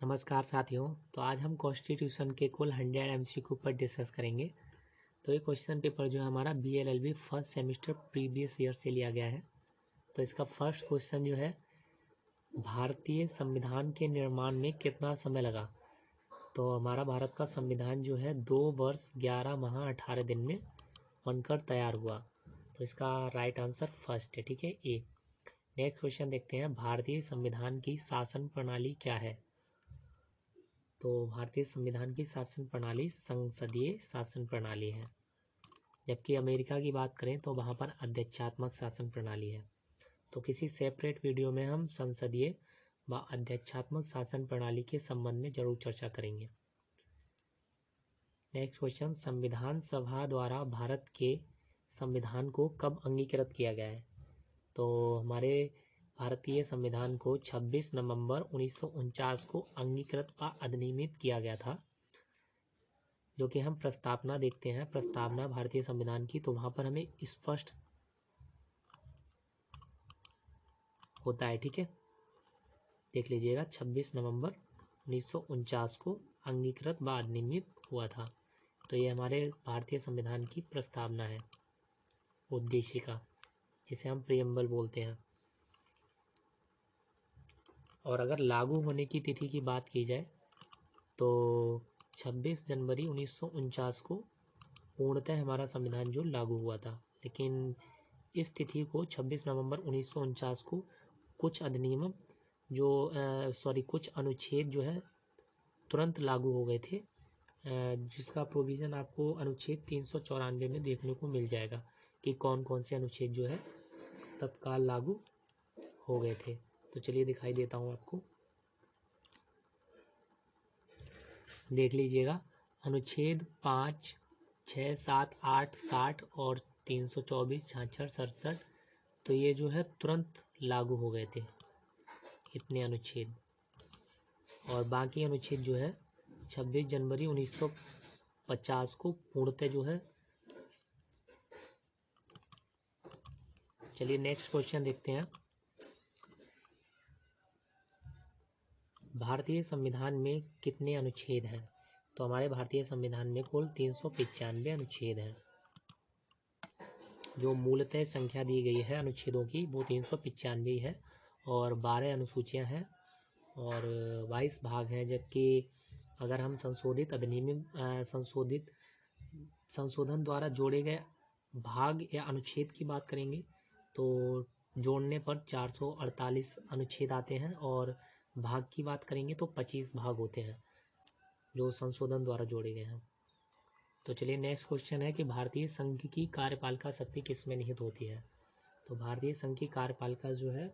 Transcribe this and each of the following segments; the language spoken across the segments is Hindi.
नमस्कार साथियों। तो आज हम कॉन्स्टिट्यूशन के कुल 100 एमसीक्यू पर डिस्कस करेंगे। तो ये क्वेश्चन पेपर जो है हमारा BLLB first semester previous year से लिया गया है। तो इसका फर्स्ट क्वेश्चन जो है, भारतीय संविधान के निर्माण में कितना समय लगा। तो हमारा भारत का संविधान जो है 2 वर्ष 11 माह 18 दिन में बनकर तैयार हुआ। तो इसका राइट आंसर फर्स्ट है, ठीक है, ए। नेक्स्ट क्वेश्चन देखते हैं, भारतीय संविधान की शासन प्रणाली क्या है। तो भारतीय संविधान की शासन प्रणाली संसदीय शासन प्रणाली है, जबकि अमेरिका की बात करें तो वहाँ पर अध्यक्षात्मक शासन प्रणाली है। तो किसी सेपरेट वीडियो में हम संसदीय व अध्यक्षात्मक शासन प्रणाली के संबंध में जरूर चर्चा करेंगे। नेक्स्ट क्वेश्चन, संविधान सभा द्वारा भारत के संविधान को कब अंगीकृत किया गया है। तो हमारे भारतीय संविधान को 26 नवंबर 1949 को अंगीकृत व अधिनियमित किया गया था। जो कि हम प्रस्तावना देखते हैं, प्रस्तावना भारतीय संविधान की, तो वहाँ पर हमें स्पष्ट होता है, ठीक है, देख लीजिएगा। 26 नवंबर 1949 को अंगीकृत व अधिनियमित हुआ था। तो ये हमारे भारतीय संविधान की प्रस्तावना है, उद्देशिका, जिसे हम प्रियम्बल बोलते हैं। और अगर लागू होने की तिथि की बात की जाए तो 26 जनवरी 1949 को पूर्णतः हमारा संविधान जो लागू हुआ था। लेकिन इस तिथि को 26 नवंबर 1949 को कुछ अधिनियम कुछ अनुच्छेद जो है तुरंत लागू हो गए थे, जिसका प्रोविज़न आपको अनुच्छेद 394 में देखने को मिल जाएगा कि कौन कौन से अनुच्छेद जो है तत्काल लागू हो गए थे। तो चलिए दिखाई देता हूँ आपको, देख लीजिएगा। अनुच्छेद 5, 6, 7, 8, 60 और 324, 66, 67, तो ये जो है तुरंत लागू हो गए थे, इतने अनुच्छेद। और बाकी अनुच्छेद जो है 26 जनवरी 1950 को पूर्णतः जो है। चलिए नेक्स्ट क्वेश्चन देखते हैं, भारतीय संविधान में कितने अनुच्छेद हैं। तो हमारे भारतीय संविधान में कुल 395 अनुच्छेद हैं। जो मूलतः संख्या दी गई है अनुच्छेदों की वो 395 है, और 12 अनुसूचियां हैं और 22 भाग हैं। जबकि अगर हम संशोधन द्वारा जोड़े गए भाग या अनुच्छेद की बात करेंगे तो जोड़ने पर 448 अनुच्छेद आते हैं, और भाग की बात करेंगे तो 25 भाग होते हैं जो संशोधन द्वारा जोड़े गए हैं। तो चलिए नेक्स्ट क्वेश्चन है कि भारतीय संघ की कार्यपालिका शक्ति किसमें निहित होती है। तो भारतीय संघ की कार्यपालिका जो है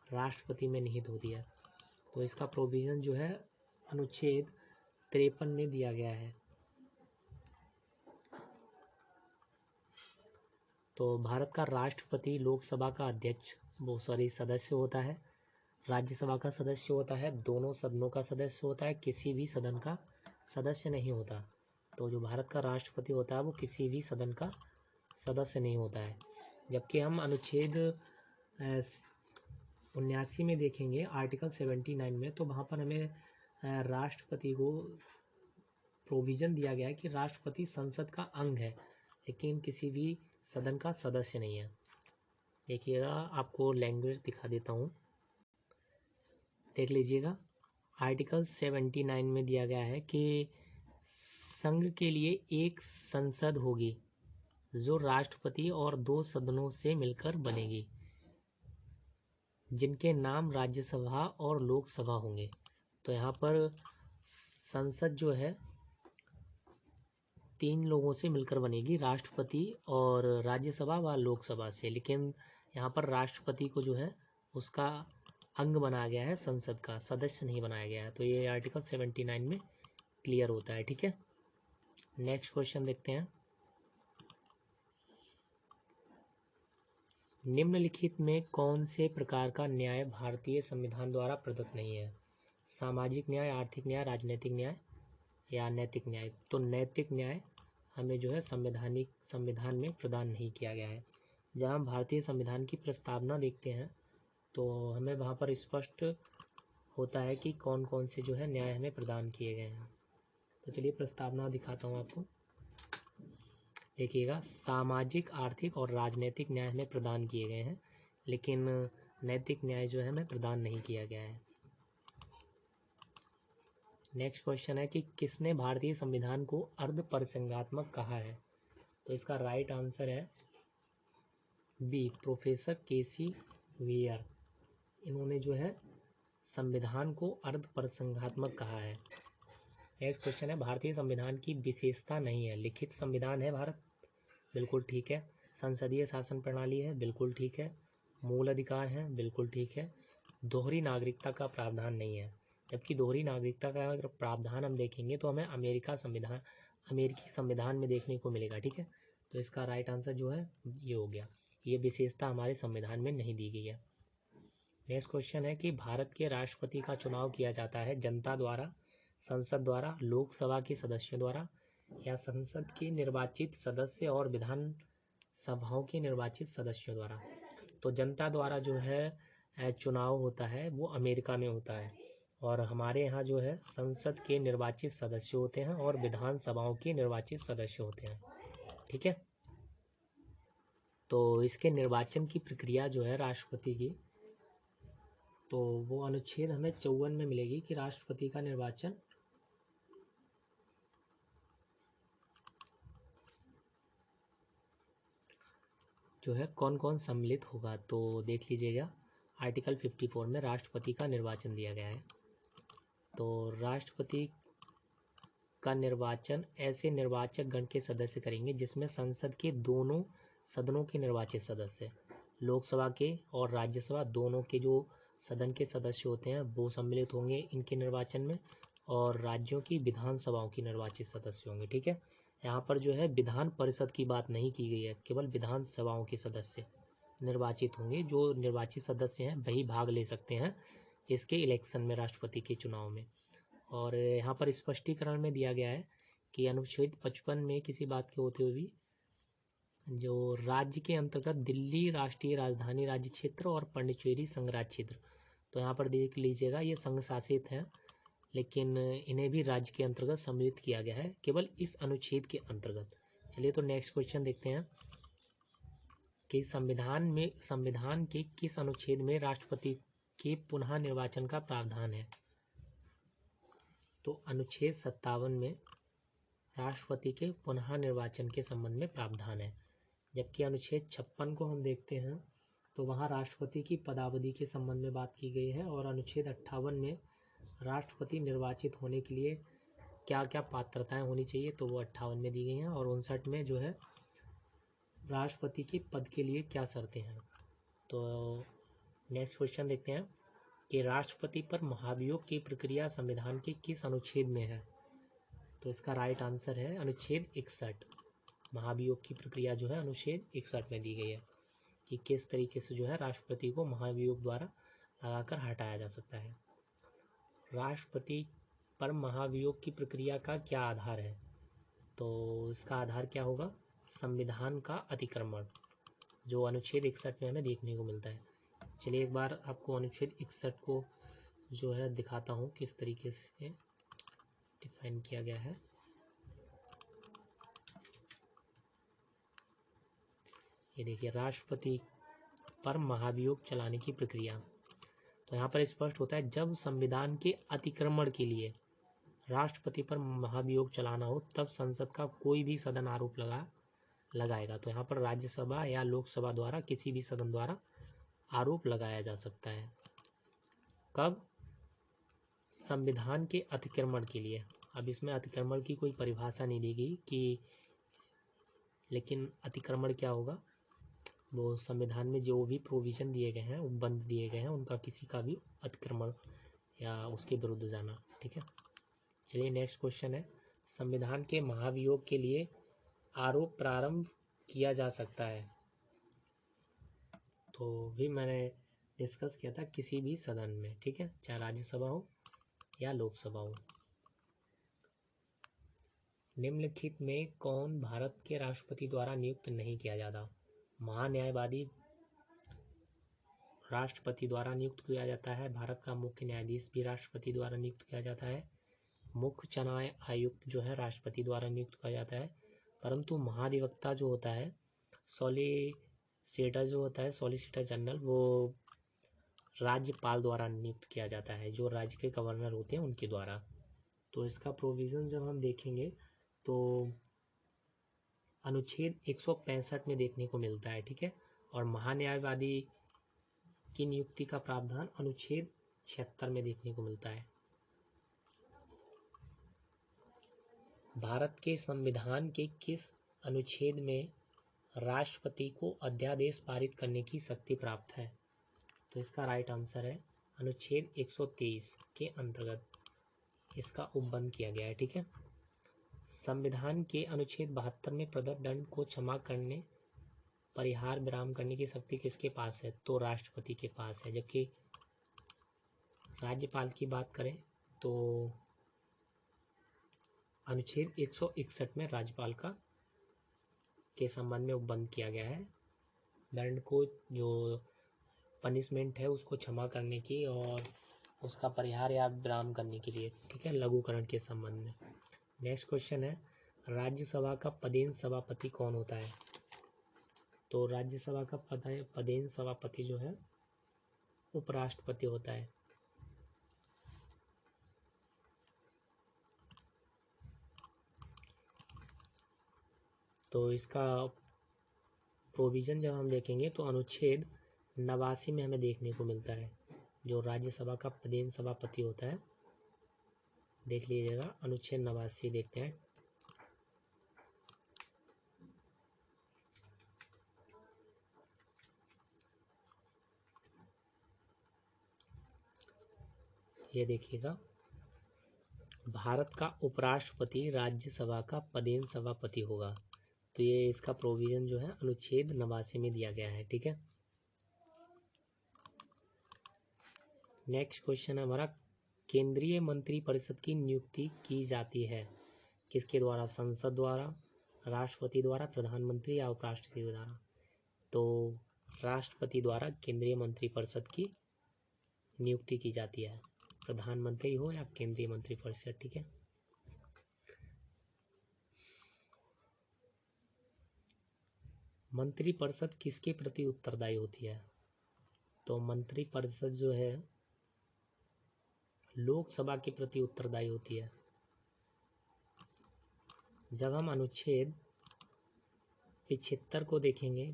राष्ट्रपति में निहित होती है। तो इसका प्रोविज़न जो है अनुच्छेद 53 में दिया गया है। तो भारत का राष्ट्रपति लोकसभा का अध्यक्ष सदस्य होता है, राज्यसभा का सदस्य होता है, दोनों सदनों का सदस्य होता है, किसी भी सदन का सदस्य नहीं होता। तो जो भारत का राष्ट्रपति होता है वो किसी भी सदन का सदस्य नहीं होता है। जबकि हम अनुच्छेद 79 में देखेंगे, आर्टिकल 79 में, तो वहाँ पर हमें राष्ट्रपति को प्रोविज़न दिया गया है कि राष्ट्रपति संसद का अंग है, लेकिन किसी भी सदन का सदस्य नहीं है। देखिएगा, आपको लैंग्वेज दिखा देता हूँ, देख लीजिएगा। आर्टिकल 79 में दिया गया है कि संघ के लिए एक संसद होगी जो राष्ट्रपति और 2 सदनों से मिलकर बनेगी, जिनके नाम राज्यसभा और लोकसभा होंगे। तो यहाँ पर संसद जो है 3 लोगों से मिलकर बनेगी, राष्ट्रपति और राज्यसभा व लोकसभा से। लेकिन यहाँ पर राष्ट्रपति को जो है उसका अंग बनाया गया है, संसद का सदस्य नहीं बनाया गया है। तो ये आर्टिकल 79 में क्लियर होता है, ठीक है। नेक्स्ट क्वेश्चन देखते हैं, निम्नलिखित में कौन से प्रकार का न्याय भारतीय संविधान द्वारा प्रदत्त नहीं है। सामाजिक न्याय, आर्थिक न्याय, राजनीतिक न्याय या नैतिक न्याय। तो नैतिक न्याय हमें जो है संविधान में प्रदान नहीं किया गया है। जहाँ भारतीय संविधान की प्रस्तावना देखते हैं तो हमें वहाँ पर स्पष्ट होता है कि कौन कौन से जो है न्याय हमें प्रदान किए गए हैं। तो चलिए प्रस्तावना दिखाता हूँ आपको। देखिएगा, सामाजिक, आर्थिक और राजनीतिक न्याय हमें प्रदान किए गए हैं, लेकिन नैतिक न्याय जो है हमें प्रदान नहीं किया गया है। नेक्स्ट क्वेश्चन है कि किसने भारतीय संविधान को अर्ध परिसंघात्मक कहा है? तो इसका राइट आंसर है बी, प्रोफेसर केसी वेयर। इन्होंने जो है संविधान को अर्ध परिसंघात्मक कहा है। नेक्स्ट क्वेश्चन है, भारतीय संविधान की विशेषता नहीं है। लिखित संविधान है भारत, बिल्कुल ठीक है। संसदीय शासन प्रणाली है, बिल्कुल ठीक है। मूल अधिकार है, बिल्कुल ठीक है। दोहरी नागरिकता का प्रावधान नहीं है, जबकि दोहरी नागरिकता का अगर प्रावधान हम देखेंगे तो हमें अमेरिकी संविधान में देखने को मिलेगा, ठीक है। तो इसका राइट आंसर जो है ये हो गया, ये विशेषता हमारे संविधान में नहीं दी गई है। नेक्स्ट क्वेश्चन है कि भारत के राष्ट्रपति का चुनाव किया जाता है जनता द्वारा, संसद द्वारा, लोकसभा के सदस्यों द्वारा, या संसद के निर्वाचित सदस्य और विधान सभाओं के निर्वाचित सदस्यों द्वारा। तो जनता द्वारा जो है चुनाव होता है वो अमेरिका में होता है, और हमारे यहाँ जो है संसद के निर्वाचित सदस्य होते हैं और विधान सभाओं के निर्वाचित सदस्य होते हैं, ठीक है। तो इसके निर्वाचन की प्रक्रिया जो है राष्ट्रपति की, तो वो अनुच्छेद हमें 54 में मिलेगी कि राष्ट्रपति का निर्वाचन जो है कौन कौन सम्मिलित होगा। तो देख लीजिएगा, आर्टिकल 54 में राष्ट्रपति का निर्वाचन दिया गया है। तो राष्ट्रपति का निर्वाचन ऐसे निर्वाचक गण के सदस्य करेंगे जिसमें संसद के दोनों सदनों के निर्वाचित सदस्य, लोकसभा के और राज्यसभा दोनों के जो सदन के सदस्य होते हैं वो सम्मिलित होंगे इनके निर्वाचन में, और राज्यों की विधानसभाओं की निर्वाचित सदस्य होंगे, ठीक है। यहाँ पर जो है विधान परिषद की बात नहीं की गई है, केवल विधानसभाओं के सदस्य निर्वाचित होंगे। जो निर्वाचित सदस्य हैं वही भाग ले सकते हैं इसके इलेक्शन में, राष्ट्रपति के चुनाव में। और यहाँ पर स्पष्टीकरण में दिया गया है कि अनुच्छेद 55 में किसी बात के होते हुए भी जो राज्य के अंतर्गत दिल्ली राष्ट्रीय राजधानी राज्य क्षेत्र और पांडिचेरी संघराज्य क्षेत्र, तो यहाँ पर देख लीजिएगा ये संघ शासित हैं, लेकिन इन्हें भी राज्य के अंतर्गत सम्मिलित किया गया है केवल इस अनुच्छेद के अंतर्गत। चलिए तो नेक्स्ट क्वेश्चन देखते हैं कि संविधान के किस अनुच्छेद में राष्ट्रपति के पुनः निर्वाचन का प्रावधान है। तो अनुच्छेद 57 में राष्ट्रपति के पुनः निर्वाचन के संबंध में प्रावधान है, जबकि अनुच्छेद 56 को हम देखते हैं तो वहाँ राष्ट्रपति की पदावधि के संबंध में बात की गई है, और अनुच्छेद 58 में राष्ट्रपति निर्वाचित होने के लिए क्या क्या पात्रताएं होनी चाहिए तो वो 58 में दी गई हैं, और 59 में जो है राष्ट्रपति के पद के लिए क्या शर्तें हैं। तो नेक्स्ट क्वेश्चन देखते हैं कि राष्ट्रपति पर महाभियोग की प्रक्रिया संविधान के किस अनुच्छेद में है। तो इसका राइट आंसर है अनुच्छेद 61। महाभियोग की प्रक्रिया जो है अनुच्छेद 61 में दी गई है कि किस तरीके से जो है राष्ट्रपति को महाभियोग द्वारा लगाकर हटाया जा सकता है। राष्ट्रपति पर महाभियोग की प्रक्रिया का क्या आधार है। तो इसका आधार क्या होगा, संविधान का अतिक्रमण, जो अनुच्छेद 61 में हमें देखने को मिलता है। चलिए एक बार आपको अनुच्छेद 61 को जो है दिखाता हूँ किस तरीके से डिफाइन किया गया है। ये देखिए, राष्ट्रपति पर महाभियोग चलाने की प्रक्रिया। तो यहाँ पर स्पष्ट होता है जब संविधान के अतिक्रमण के लिए राष्ट्रपति पर महाभियोग चलाना हो तब संसद का कोई भी सदन आरोप लगाएगा। तो यहाँ पर राज्यसभा या लोकसभा द्वारा किसी भी सदन द्वारा आरोप लगाया जा सकता है। कब, संविधान के अतिक्रमण के लिए। अब इसमें अतिक्रमण की कोई परिभाषा नहीं दी गई कि, लेकिन अतिक्रमण क्या होगा, वो संविधान में जो भी प्रोविजन दिए गए हैं, उपबंध दिए गए हैं, उनका किसी का भी अतिक्रमण या उसके विरुद्ध जाना, ठीक है। चलिए नेक्स्ट क्वेश्चन है, संविधान के महाभियोग के लिए आरोप प्रारंभ किया जा सकता है। तो भी मैंने डिस्कस किया था किसी भी सदन में, ठीक है, चाहे राज्यसभा हो या लोकसभा हो। निम्नलिखित में कौन भारत के राष्ट्रपति द्वारा नियुक्त नहीं किया जाता। महान्यायवादी राष्ट्रपति द्वारा नियुक्त किया जाता है। भारत का मुख्य न्यायाधीश भी राष्ट्रपति द्वारा नियुक्त किया जाता है। मुख्य चुनाव आयुक्त जो है राष्ट्रपति द्वारा नियुक्त किया जाता है। परंतु महाधिवक्ता जो होता है, सॉलिसिटर जनरल, वो राज्यपाल द्वारा नियुक्त किया जाता है, जो राज्य के गवर्नर होते हैं उनके द्वारा। तो इसका प्रोविज़न जब हम देखेंगे तो अनुच्छेद 165 में देखने को मिलता है, ठीक है। और महान्यायवादी की नियुक्ति का प्रावधान अनुच्छेद 76 में देखने को मिलता है। भारत के संविधान के किस अनुच्छेद में राष्ट्रपति को अध्यादेश पारित करने की शक्ति प्राप्त है? तो इसका राइट आंसर है अनुच्छेद 123 के अंतर्गत इसका उपबंध किया गया है, ठीक है। संविधान के अनुच्छेद 72 में प्रदत्त दंड को क्षमा करने, परिहार विराम करने की शक्ति किसके पास है? तो राष्ट्रपति के पास है। जबकि राज्यपाल की बात करें तो अनुच्छेद 161 में राज्यपाल का के संबंध में उपबंध किया गया है, दंड को, जो पनिशमेंट है उसको क्षमा करने की और उसका परिहार या विराम करने के लिए, ठीक है, लघुकरण के संबंध में। नेक्स्ट क्वेश्चन है, राज्यसभा का पदेन सभापति कौन होता है? तो राज्यसभा का पदेन सभापति जो है उपराष्ट्रपति होता है। तो इसका प्रोविज़न जब हम देखेंगे तो अनुच्छेद 89 में हमें देखने को मिलता है, जो राज्यसभा का पदेन सभापति होता है। देख लीजिएगा, अनुच्छेद 89 देखते हैं। ये देखिएगा, भारत का उपराष्ट्रपति राज्यसभा का पदेन सभापति होगा। तो ये इसका प्रोविज़न जो है अनुच्छेद 89 में दिया गया है, ठीक है। नेक्स्ट क्वेश्चन है हमारा, केंद्रीय मंत्रिपरिषद की नियुक्ति की जाती है किसके द्वारा? संसद द्वारा, राष्ट्रपति द्वारा, प्रधानमंत्री या उपराष्ट्रपति द्वारा? तो राष्ट्रपति द्वारा केंद्रीय मंत्रिपरिषद की नियुक्ति की जाती है, प्रधानमंत्री हो या केंद्रीय मंत्रिपरिषद, ठीक है। मंत्रिपरिषद किसके प्रति उत्तरदायी होती है? तो मंत्रिपरिषद जो है लोकसभा के प्रति उत्तरदायी होती है। जब हम अनुच्छेद 75 को देखेंगे,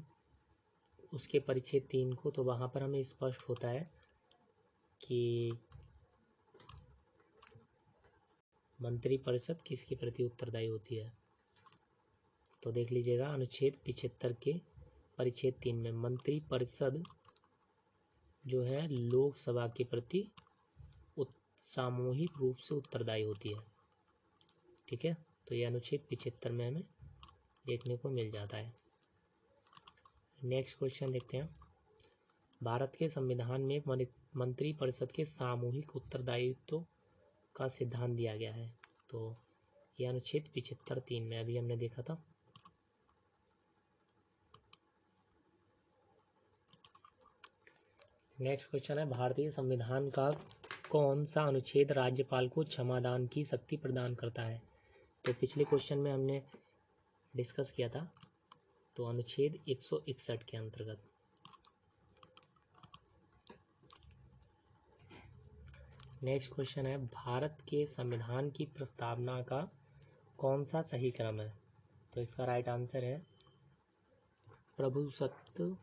उसके परिच्छेद 3 को, तो वहाँ पर हमें स्पष्ट होता है कि मंत्रिपरिषद किसके प्रति उत्तरदायी होती है। तो देख लीजिएगा, अनुच्छेद 75 के परिच्छेद 3 में मंत्रिपरिषद जो है लोकसभा के प्रति सामूहिक रूप से उत्तरदायी होती है, ठीक है। तो ये अनुच्छेद 75 में हमें देखने को मिल जाता है। नेक्स्ट क्वेश्चन देखते हैं, भारत के संविधान में मंत्रिपरिषद के सामूहिक उत्तरदायित्व का सिद्धांत दिया गया है। तो यह अनुच्छेद 75(3) में अभी हमने देखा था। नेक्स्ट क्वेश्चन है, भारतीय संविधान का कौन सा अनुच्छेद राज्यपाल को क्षमादान की शक्ति प्रदान करता है? तो पिछले क्वेश्चन में हमने डिस्कस किया था, तो अनुच्छेद 161 के अंतर्गत। नेक्स्ट क्वेश्चन है, भारत के संविधान की प्रस्तावना का कौन सा सही क्रम है? तो इसका राइट आंसर है प्रभुसत्ता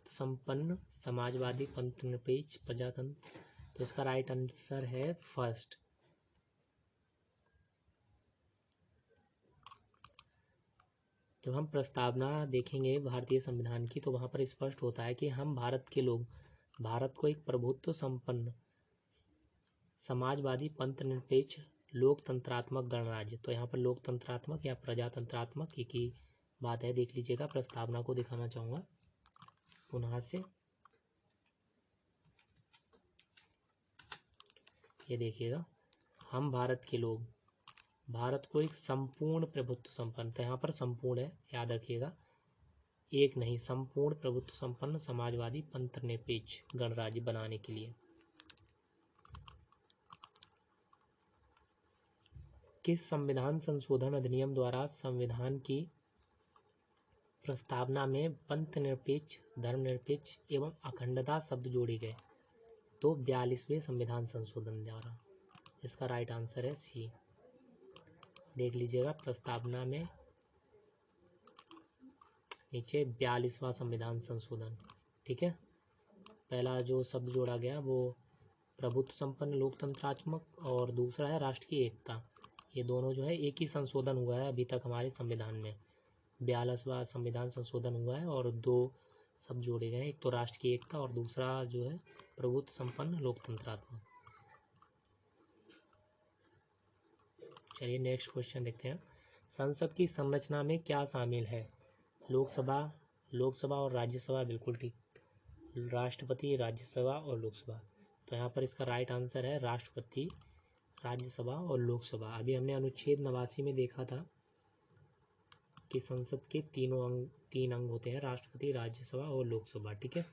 संपन्न, समाजवादी, पंथनिरपेक्ष, प्रजातंत्र। तो इसका राइट आंसर है फर्स्ट। जब हम प्रस्तावना देखेंगे भारतीय संविधान की, तो वहाँ पर स्पष्ट होता है कि हम भारत के लोग भारत को एक प्रभुत्व संपन्न, समाजवादी, पंथनिरपेक्ष, लोकतंत्रात्मक गणराज्य। तो यहाँ पर लोकतंत्रात्मक या प्रजातंत्रात्मक एक ही बात है। देख लीजिएगा, प्रस्तावना को दिखाना चाहूँगा पुनः से। ये देखिएगा, हम भारत के लोग भारत को एक संपूर्ण प्रभुत्व संपन्न, तो यहाँ पर संपूर्ण है, याद रखिएगा, एक नहीं, संपूर्ण प्रभुत्व संपन्न समाजवादी पंथनिरपेक्ष गणराज्य बनाने के लिए। किस संविधान संशोधन अधिनियम द्वारा संविधान की प्रस्तावना में पंथनिरपेक्ष, धर्मनिरपेक्ष एवं अखंडता शब्द जोड़े गए? तो 42वें संविधान संशोधन द्वारा। इसका राइट आंसर है सी। देख लीजिएगा प्रस्तावना में नीचे 42वां संविधान संशोधन। ठीक है, पहला जो शब्द जोड़ा गया वो प्रभुत्व संपन्न लोकतंत्रात्मक और दूसरा है राष्ट्र की एकता। ये दोनों जो है एक ही संशोधन हुआ है अभी तक हमारे संविधान में। 42वां संविधान संशोधन हुआ है और दो शब्द जोड़े गए, एक तो राष्ट्र की एकता और दूसरा जो है प्रभुत्व संपन्न लोकतंत्रात्मक। चलिए नेक्स्ट क्वेश्चन देखते हैं। संसद की संरचना में क्या शामिल है? लोकसभा और राज्यसभा, बिल्कुल ठीक। राष्ट्रपति, राज्यसभा और लोकसभा। तो यहाँ पर इसका राइट आंसर है राष्ट्रपति, राज्यसभा और लोकसभा। अभी हमने अनुच्छेद 89 में देखा था कि संसद के तीन अंग होते हैं, राष्ट्रपति, राज्यसभा और लोकसभा। ठीक है,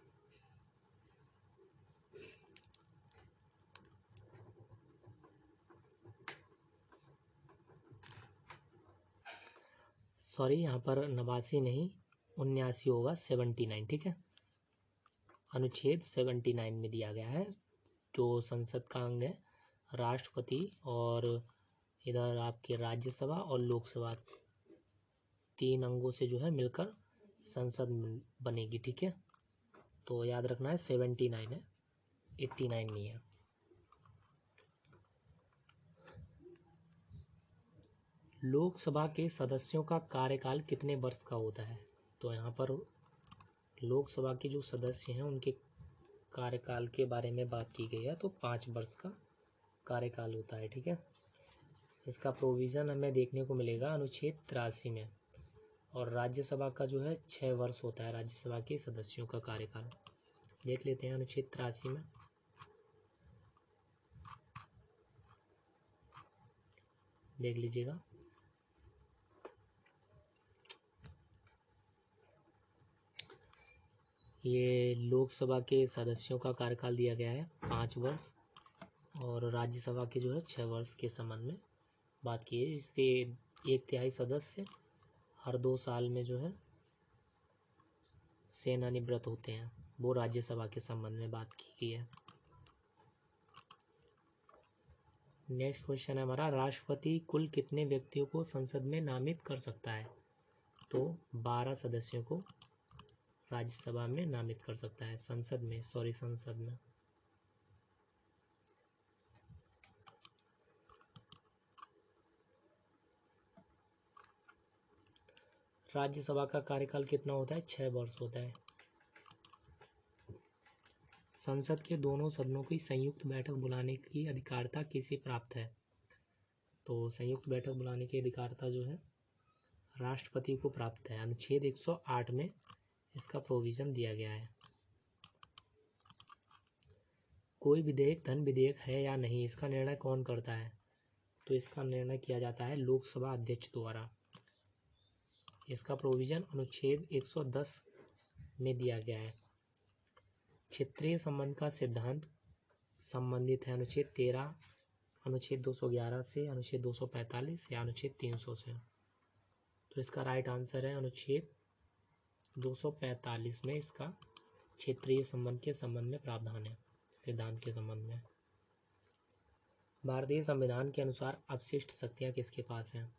सॉरी यहाँ पर 89 नहीं 79 होगा, 79। ठीक है, अनुच्छेद 79 में दिया गया है जो संसद का अंग है राष्ट्रपति और इधर आपके राज्यसभा और लोकसभा, तीन अंगों से जो है मिलकर संसद बनेगी। ठीक है, तो याद रखना है 79 है, 89 नहीं है। लोकसभा के सदस्यों का कार्यकाल कितने वर्ष का होता है? तो यहाँ पर लोकसभा के जो सदस्य हैं उनके कार्यकाल के बारे में बात की गई है, तो 5 वर्ष का कार्यकाल होता है। ठीक है, इसका प्रोविज़न हमें देखने को मिलेगा अनुच्छेद 83 में। और राज्यसभा का जो है 6 वर्ष होता है राज्यसभा के सदस्यों का कार्यकाल। देख लेते हैं अनुच्छेद 83 में। देख लीजिएगा, ये लोकसभा के सदस्यों का कार्यकाल दिया गया है 5 वर्ष और राज्यसभा के जो है 6 वर्ष के संबंध में बात की है। इसके 1/3 सदस्य हर 2 साल में जो है सेवानिवृत्त होते हैं, वो राज्यसभा के संबंध में बात की गई है। नेक्स्ट क्वेश्चन है हमारा, राष्ट्रपति कुल कितने व्यक्तियों को संसद में नामित कर सकता है? तो 12 सदस्यों को राज्यसभा में नामित कर सकता है, संसद में। राज्यसभा का कार्यकाल कितना होता है? 6 वर्ष होता है। संसद के दोनों सदनों की संयुक्त बैठक बुलाने की अधिकारता किसे प्राप्त है? तो संयुक्त बैठक बुलाने की अधिकारता जो है राष्ट्रपति को प्राप्त है। अनुच्छेद 108 में इसका प्रोविजन दिया गया है। कोई विधेयक धन विधेयक है या नहीं, इसका निर्णय कौन करता है? तो इसका निर्णय किया जाता है लोकसभा अध्यक्ष द्वारा। इसका प्रोविजन अनुच्छेद 110 में दिया गया है। क्षेत्रीय संबंध का सिद्धांत संबंधित है अनुच्छेद 13, अनुच्छेद 211 से, अनुच्छेद 245 या अनुच्छेद 300 से। तो इसका राइट आंसर है अनुच्छेद 245 में इसका क्षेत्रीय संबंध के संबंध में प्रावधान है, सिद्धांत के संबंध में। भारतीय संविधान के अनुसार अपशिष्ट शक्तियां किसके पास हैं?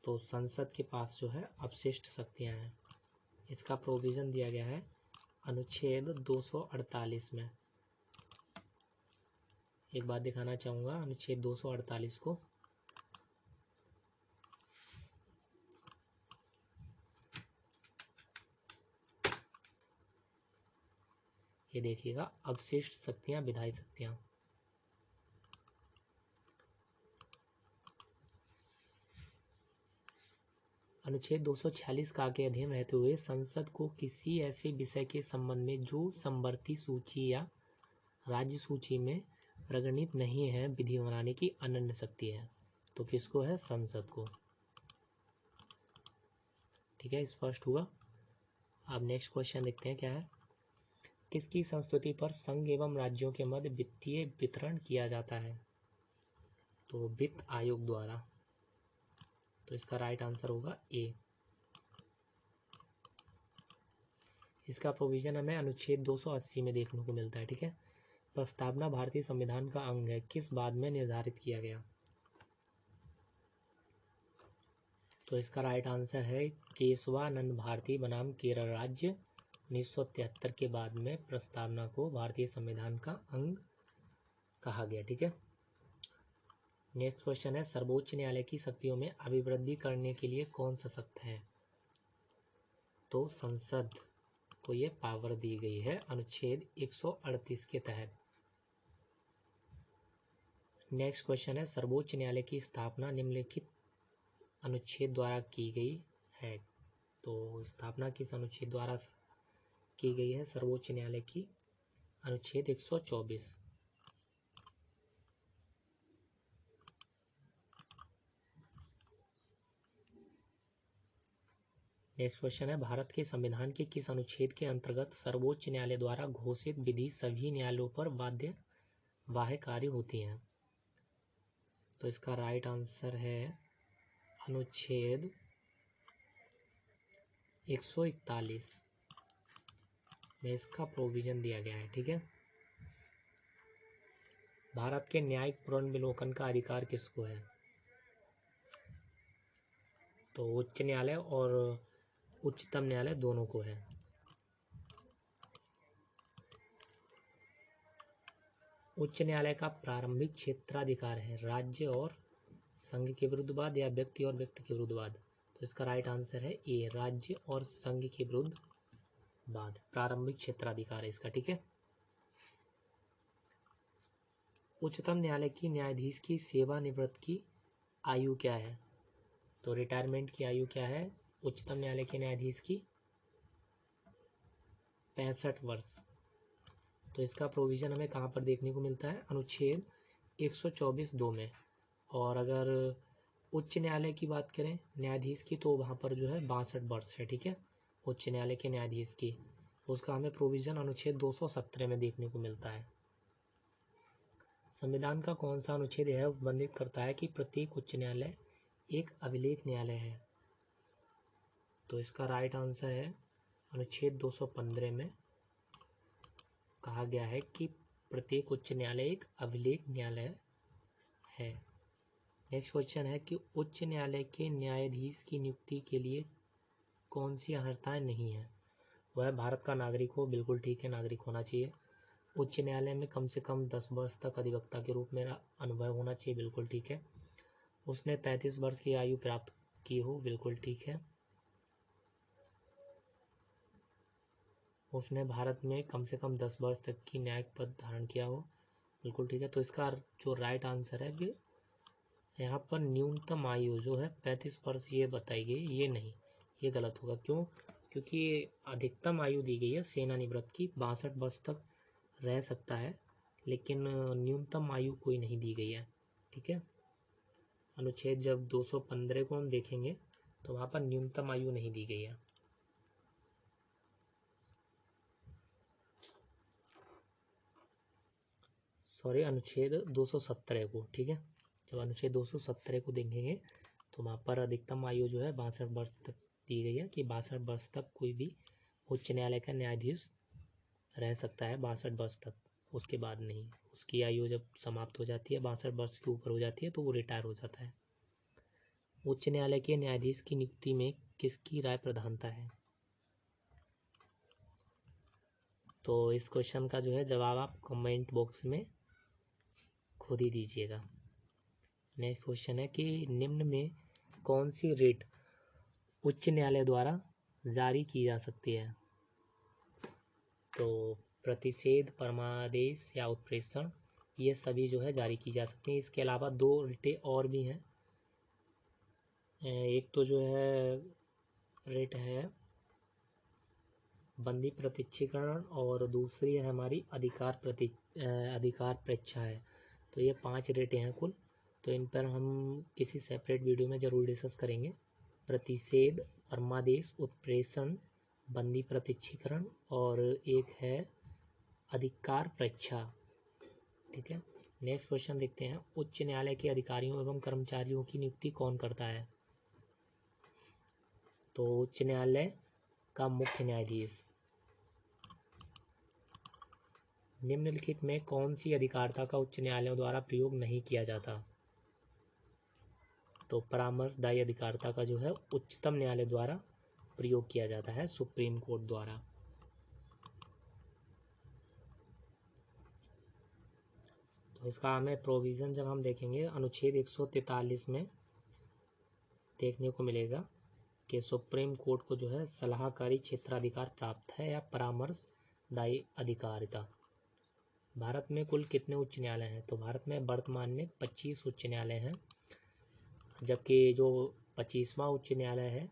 तो संसद के पास जो है अपशिष्ट शक्तियां हैं। इसका प्रोविजन दिया गया है अनुच्छेद 248 में। एक बात दिखाना चाहूँगा अनुच्छेद 248 को। ये देखिएगा, अपशिष्ट शक्तियां, विधायी शक्तियां। अनुच्छेद 246 का के अधीन रहते हुए संसद को किसी ऐसे विषय के संबंध में जो समवर्ती सूची या राज्य सूची में प्रगणित नहीं है विधि बनाने की अनन्य शक्ति है। तो किसको है? संसद को। ठीक है, स्पष्ट हुआ। अब नेक्स्ट क्वेश्चन देखते हैं क्या है। किसकी संस्तुति पर संघ एवं राज्यों के मध्य वित्तीय वितरण किया जाता है? तो वित्त आयोग द्वारा। तो इसका राइट आंसर होगा ए। इसका प्रोविजन हमें अनुच्छेद 280 में देखने को मिलता है। ठीक है, प्रस्तावना भारतीय संविधान का अंग है, किस बाद में निर्धारित किया गया? तो इसका राइट आंसर है केशवानंद भारती बनाम केरल राज्य 1973 के बाद में प्रस्तावना को भारतीय संविधान का अंग कहा गया। ठीक है, नेक्स्ट क्वेश्चन है, सर्वोच्च न्यायालय की शक्तियों में अभिवृद्धि करने के लिए कौन सशक्त है? तो संसद को ये पावर दी गई है अनुच्छेद 138 के तहत। नेक्स्ट क्वेश्चन है, सर्वोच्च न्यायालय की स्थापना निम्नलिखित अनुच्छेद द्वारा की गई है। तो स्थापना किस अनुच्छेद द्वारा की गई है सर्वोच्च न्यायालय की? अनुच्छेद 124। नेक्स्ट क्वेश्चन है, भारत के संविधान के किस अनुच्छेद के अंतर्गत सर्वोच्च न्यायालय द्वारा घोषित विधि सभी न्यायालयों पर बाध्यकारी होती है? तो इसका राइट आंसर है अनुच्छेद 141 में इसका प्रोविजन दिया गया है। ठीक है, भारत के न्यायिक पुनर्विलोकन का अधिकार किसको है? तो उच्च न्यायालय और उच्चतम न्यायालय दोनों को है। उच्च न्यायालय का प्रारंभिक क्षेत्राधिकार है राज्य और संघ के विरुद्ध वाद या व्यक्ति और व्यक्ति के विरुद्ध वाद। तो इसका राइट आंसर है ए, राज्य और संघ के विरुद्ध वाद प्रारंभिक क्षेत्राधिकार है इसका। ठीक है, उच्चतम न्यायालय की न्यायाधीश की सेवानिवृत्त की आयु क्या है? तो रिटायरमेंट की आयु क्या है उच्चतम न्यायालय के न्यायाधीश की? 65 वर्ष। तो इसका प्रोविजन हमें कहाँ पर देखने को मिलता है? अनुच्छेद 124(2) में। और अगर उच्च न्यायालय की बात करें न्यायाधीश की, तो वहाँ पर जो है 62 वर्ष है। ठीक है, उच्च न्यायालय के न्यायाधीश की, उसका हमें प्रोविजन अनुच्छेद 217 में देखने को मिलता है। संविधान का कौन सा अनुच्छेद यह वर्णित करता है कि प्रत्येक उच्च न्यायालय एक अभिलेख न्यायालय है? तो इसका राइट आंसर है अनुच्छेद 215 में कहा गया है कि प्रत्येक उच्च न्यायालय एक अभिलेख न्यायालय है। नेक्स्ट क्वेश्चन है कि उच्च न्यायालय के न्यायाधीश की नियुक्ति के लिए कौन सी अर्हताएं नहीं है? वह भारत का नागरिक हो, बिल्कुल ठीक है, नागरिक होना चाहिए। उच्च न्यायालय में कम से कम 10 वर्ष तक अधिवक्ता के रूप में अनुभव होना चाहिए, बिल्कुल ठीक है। उसने 35 वर्ष की आयु प्राप्त की हो, बिल्कुल ठीक है। उसने भारत में कम से कम 10 वर्ष तक की न्यायिक पद धारण किया हो, बिल्कुल ठीक है। तो इसका जो राइट आंसर है कि यहाँ पर न्यूनतम आयु जो है 35 वर्ष ये बताई गई, ये नहीं, ये गलत होगा। क्यों? क्योंकि अधिकतम आयु दी गई है सेवानिवृत्त की 62 वर्ष तक रह सकता है, लेकिन न्यूनतम आयु कोई नहीं दी गई है। ठीक है, अनुच्छेद जब 215 को हम देखेंगे तो वहाँ पर न्यूनतम आयु नहीं दी गई है। सॉरी, अनुच्छेद 217 को। ठीक है, जब अनुच्छेद 217 को देखेंगे तो वहाँ पर अधिकतम आयु जो है 62 वर्ष तक दी गई है कि 62 वर्ष तक कोई भी उच्च न्यायालय का न्यायाधीश रह सकता है, 62 वर्ष तक, उसके बाद नहीं। उसकी आयु जब समाप्त हो जाती है 62 वर्ष के ऊपर हो जाती है तो वो रिटायर हो जाता है। उच्च न्यायालय के न्यायाधीश की नियुक्ति में किसकी राय प्रधानता है? तो इस क्वेश्चन का जो है जवाब आप कमेंट बॉक्स में खुद ही दीजिएगा। नेक्स्ट क्वेश्चन है कि निम्न में कौन सी रिट उच्च न्यायालय द्वारा जारी की जा सकती है? तो प्रतिषेध, परमादेश या उत्प्रेषण, ये सभी जो है जारी की जा सकती हैं। इसके अलावा 2 रिटें और भी हैं। एक तो जो है रिट है बंदी प्रत्यक्षीकरण और दूसरी है हमारी अधिकार प्रेक्षा है। तो ये 5 रिटें हैं कुल। तो इन पर हम किसी सेपरेट वीडियो में ज़रूर डिस्कस करेंगे। प्रतिषेध, परमादेश, उत्प्रेषण, बंदी प्रत्यक्षीकरण और एक है अधिकार परीक्षा। ठीक है, नेक्स्ट क्वेश्चन देखते हैं। उच्च न्यायालय के अधिकारियों एवं कर्मचारियों की नियुक्ति कौन करता है? तो उच्च न्यायालय का मुख्य न्यायाधीश। निम्नलिखित में कौन सी अधिकारिता का उच्च न्यायालयों द्वारा प्रयोग नहीं किया जाता? तो परामर्शदायी अधिकारिता का जो है उच्चतम न्यायालय द्वारा प्रयोग किया जाता है, सुप्रीम कोर्ट द्वारा। तो इसका हमें प्रोविज़न जब हम देखेंगे अनुच्छेद 143 में देखने को मिलेगा कि सुप्रीम कोर्ट को जो है सलाहकारी क्षेत्राधिकार प्राप्त है या परामर्शदायी अधिकारिता। भारत में कुल कितने उच्च न्यायालय हैं? तो भारत में वर्तमान में 25 उच्च न्यायालय हैं, जबकि जो 25वां उच्च न्यायालय है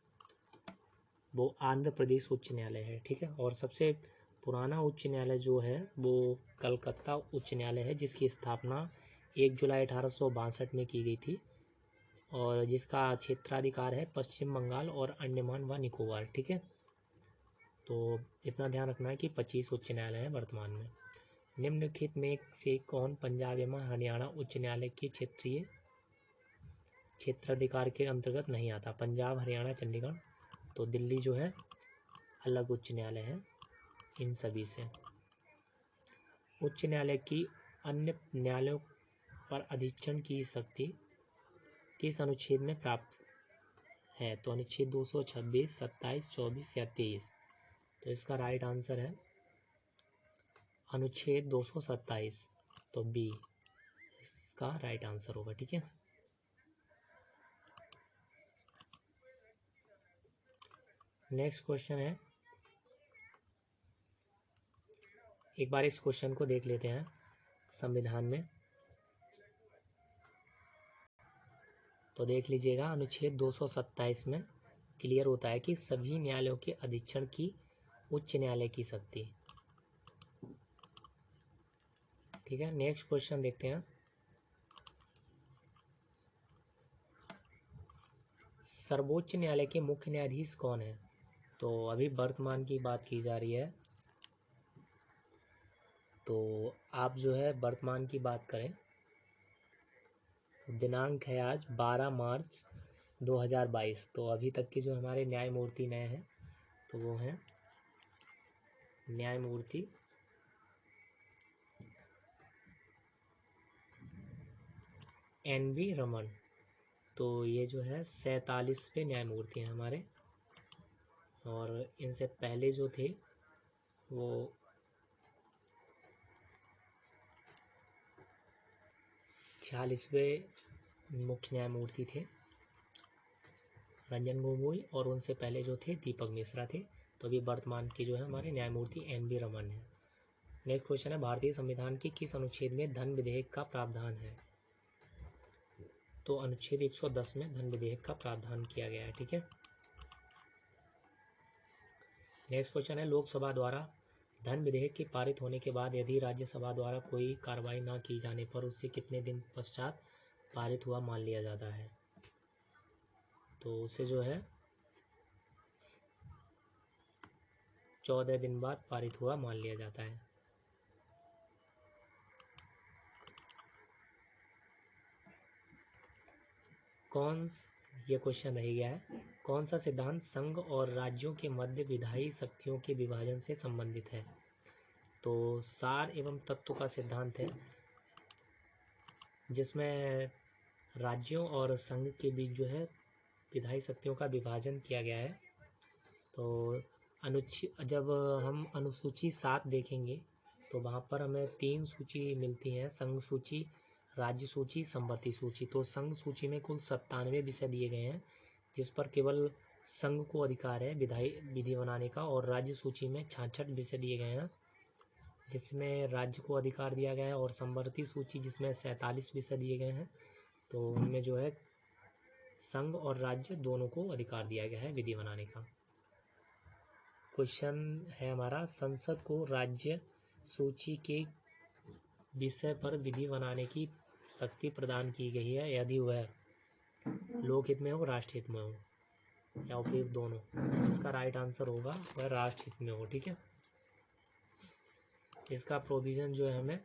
वो आंध्र प्रदेश उच्च न्यायालय है। ठीक है, और सबसे पुराना उच्च न्यायालय जो है वो कलकत्ता उच्च न्यायालय है, जिसकी स्थापना 1 जुलाई 1862 में की गई थी और जिसका क्षेत्राधिकार है पश्चिम बंगाल और अंडमान व निकोबार। ठीक है, तो इतना ध्यान रखना है कि 25 उच्च न्यायालय हैं वर्तमान में। निम्नलिखित में से कौन पंजाब एवं हरियाणा उच्च न्यायालय के क्षेत्राधिकार के अंतर्गत नहीं आता? पंजाब, हरियाणा, चंडीगढ़। तो दिल्ली जो है अलग उच्च न्यायालय है इन सभी से। उच्च न्यायालय की अन्य न्यायालयों पर अधीक्षण की शक्ति किस अनुच्छेद में प्राप्त है? तो अनुच्छेद 226, 27, 24 या 23। तो इसका राइट आंसर है अनुच्छेद 227, तो बी इसका राइट आंसर होगा। ठीक है, नेक्स्ट क्वेश्चन है, एक बार इस क्वेश्चन को देख लेते हैं। संविधान में तो देख लीजिएगा, अनुच्छेद 227 में क्लियर होता है कि सभी न्यायालयों के अधीक्षण की उच्च न्यायालय की शक्ति। ठीक है, नेक्स्ट क्वेश्चन देखते हैं। सर्वोच्च न्यायालय के मुख्य न्यायाधीश कौन है? तो अभी वर्तमान की बात की जा रही है, तो आप जो है वर्तमान की बात करें तो दिनांक है आज 12 मार्च 2022। तो अभी तक के जो हमारे न्यायमूर्ति नए हैं तो वो हैं न्यायमूर्ति NV रमन। तो ये जो है 47वें न्यायमूर्ति हैं हमारे, और इनसे पहले जो थे वो 46वें मुख्य न्यायमूर्ति थे रंजन गोगोई, और उनसे पहले जो थे दीपक मिश्रा थे। तो अभी वर्तमान के जो है हमारे न्यायमूर्ति NV रमन है। नेक्स्ट क्वेश्चन है, भारतीय संविधान के किस अनुच्छेद में धन विधेयक का प्रावधान है? तो अनुच्छेद 110 में धन विधेयक का प्रावधान किया गया है। ठीक है, नेक्स्ट क्वेश्चन है, लोकसभा द्वारा धन विधेयक के पारित होने के बाद यदि राज्यसभा द्वारा कोई कार्रवाई न की जाने पर उससे कितने दिन पश्चात पारित हुआ मान लिया जाता है? तो उसे जो है 14 दिन बाद पारित हुआ मान लिया जाता है। ये क्वेश्चन रह गया है, कौन सा सिद्धांत संघ और राज्यों के मध्य विधायी शक्तियों के विभाजन से संबंधित है? तो सार एवं तत्व का सिद्धांत है, जिसमें राज्यों और संघ के बीच जो है विधायी शक्तियों का विभाजन किया गया है। तो जब हम अनुसूची 7 देखेंगे तो वहाँ पर हमें 3 सूची मिलती हैं, संघ सूची, राज्य सूची, संवर्ती सूची। तो संघ सूची में कुल 97 विषय दिए गए हैं, जिस पर केवल संघ को अधिकार है विधि बनाने का, और राज्य सूची में 66 विषय दिए गए हैं जिसमें राज्य को अधिकार दिया गया है, और संवर्ती सूची जिसमें 47 विषय दिए गए हैं तो उनमें जो है संघ और राज्य दोनों को अधिकार दिया गया है विधि बनाने का। क्वेश्चन है हमारा, संसद को राज्य सूची के विषय पर विधि बनाने की शक्ति प्रदान की गई है यदि वह लोकहित में हो, राष्ट्रहित में हो? या उपयुक्त दोनों। इसका राइट आंसर होगा वह राष्ट्रहित में हो। ठीक है, इसका प्रोविजन जो है हमें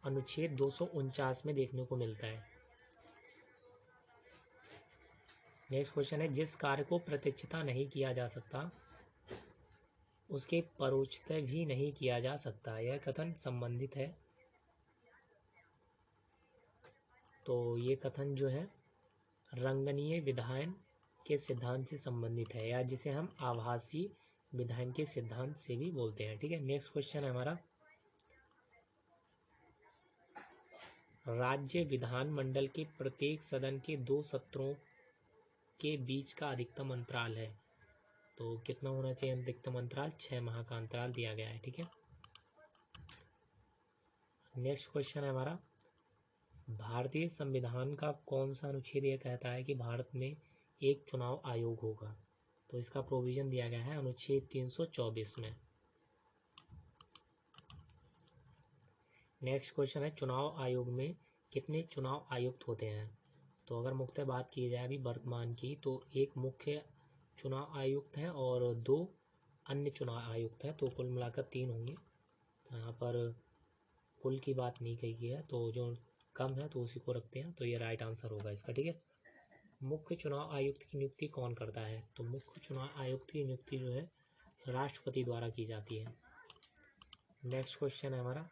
अनुच्छेद 249 में देखने को मिलता है। नेक्स्ट क्वेश्चन है, जिस कार्य को प्रत्यक्षता नहीं किया जा सकता उसके परोक्षता भी नहीं किया जा सकता, यह कथन संबंधित है। तो ये कथन जो है रंगनीय विधायन के सिद्धांत से संबंधित है, या जिसे हम आभासी विधायन के सिद्धांत से भी बोलते हैं। ठीक है, नेक्स्ट क्वेश्चन है हमारा, राज्य विधानमंडल के प्रत्येक सदन के 2 सत्रों के बीच का अधिकतम अंतराल है। तो कितना होना चाहिए अधिकतम अंतराल? 6 माह का अंतराल दिया गया है। ठीक है, नेक्स्ट क्वेश्चन है हमारा, भारतीय संविधान का कौन सा अनुच्छेद यह कहता है कि भारत में एक चुनाव आयोग होगा? तो इसका प्रोविजन दिया गया है अनुच्छेद 324 में। नेक्स्ट क्वेश्चन है, चुनाव आयोग में कितने चुनाव आयुक्त होते हैं? तो अगर मुख्य बात की जाए अभी वर्तमान की, तो एक मुख्य चुनाव आयुक्त है और 2 अन्य चुनाव आयुक्त हैं, तो कुल मिलाकर 3 होंगे। यहाँ पर कुल की बात नहीं कही गई है, तो जो कम है तो उसी को रखते हैं, तो ये राइट आंसर होगा इसका। ठीक है, मुख्य चुनाव आयुक्त की नियुक्ति कौन करता है? तो मुख्य चुनाव आयुक्त की नियुक्ति जो है राष्ट्रपति द्वारा की जाती है। नेक्स्ट क्वेश्चन है हमारा,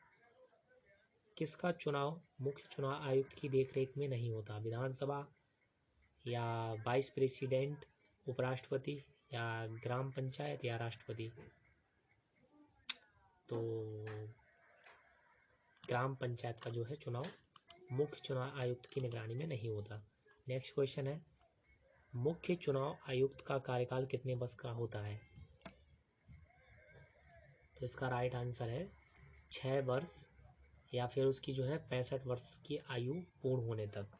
किसका चुनाव मुख्य चुनाव आयुक्त की देखरेख में नहीं होता? विधानसभा, या वाइस प्रेसिडेंट, उपराष्ट्रपति, या ग्राम पंचायत, या राष्ट्रपति? तो ग्राम पंचायत का जो है चुनाव मुख्य चुनाव आयुक्त की निगरानी में नहीं होता। नेक्स्ट क्वेश्चन है, मुख्य चुनाव आयुक्त का कार्यकाल कितने वर्ष का होता है? तो इसका राइट आंसर है 6 वर्ष, या फिर उसकी जो है 65 वर्ष की आयु पूर्ण होने तक।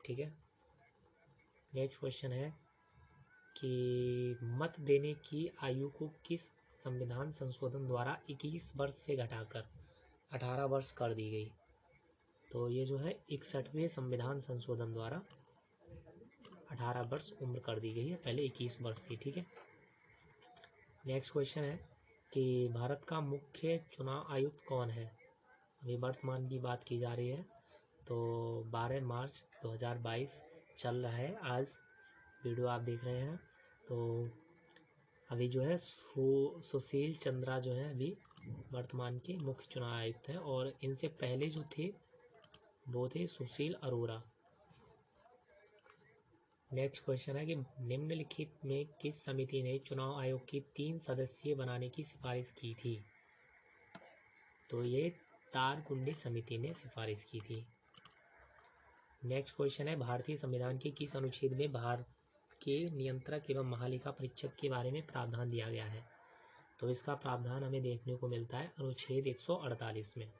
ठीक है, नेक्स्ट क्वेश्चन है कि मत देने की आयु को किस संविधान संशोधन द्वारा 21 वर्ष से घटाकर 18 वर्ष कर दी गई? तो ये जो है 61वें संविधान संशोधन द्वारा 18 वर्ष उम्र कर दी गई है, पहले 21 वर्ष थी। ठीक है, नेक्स्ट क्वेश्चन है कि भारत का मुख्य चुनाव आयुक्त कौन है? अभी वर्तमान की बात की जा रही है, तो 12 मार्च 2022 चल रहा है, आज वीडियो आप देख रहे हैं। तो अभी जो है सुशील चंद्रा जो है अभी वर्तमान के मुख्य चुनाव आयुक्त हैं, और इनसे पहले जो थे वो थे सुशील अरोरा। नेक्स्ट क्वेश्चन है कि निम्नलिखित में किस समिति ने चुनाव आयोग की 3 सदस्यीय बनाने की सिफारिश की थी? तो ये तारकुंडी समिति ने सिफारिश की थी। नेक्स्ट क्वेश्चन है, भारतीय संविधान के किस अनुच्छेद में भारत के नियंत्रक एवं महालेखा परीक्षक के बारे में प्रावधान दिया गया है? तो इसका प्रावधान हमें देखने को मिलता है अनुच्छेद 148 में।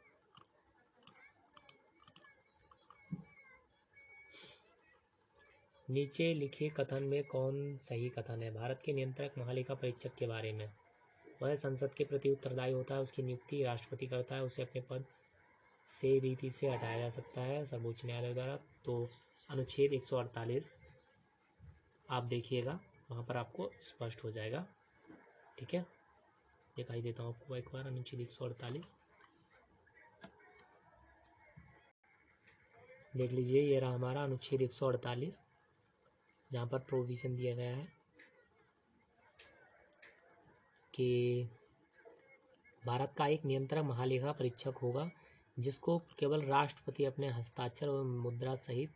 नीचे लिखे कथन में कौन सही कथन है? भारत के नियंत्रक महालेखा परीक्षक के बारे में, वह संसद के प्रति उत्तरदायी होता है, उसकी नियुक्ति राष्ट्रपति करता है, उसे अपने पद से रीति से हटाया जा सकता है सर्वोच्च न्यायालय द्वारा। तो अनुच्छेद 148 आप देखिएगा, वहाँ पर आपको स्पष्ट हो जाएगा। ठीक है, दिखाई देता हूँ आपको एक बार अनुच्छेद 148 देख लीजिए। ये रहा हमारा अनुच्छेद 148, जहाँ पर प्रोविजन दिया गया है कि भारत का एक नियंत्रक महालेखा परीक्षक होगा, जिसको केवल राष्ट्रपति अपने हस्ताक्षर और मुद्रा सहित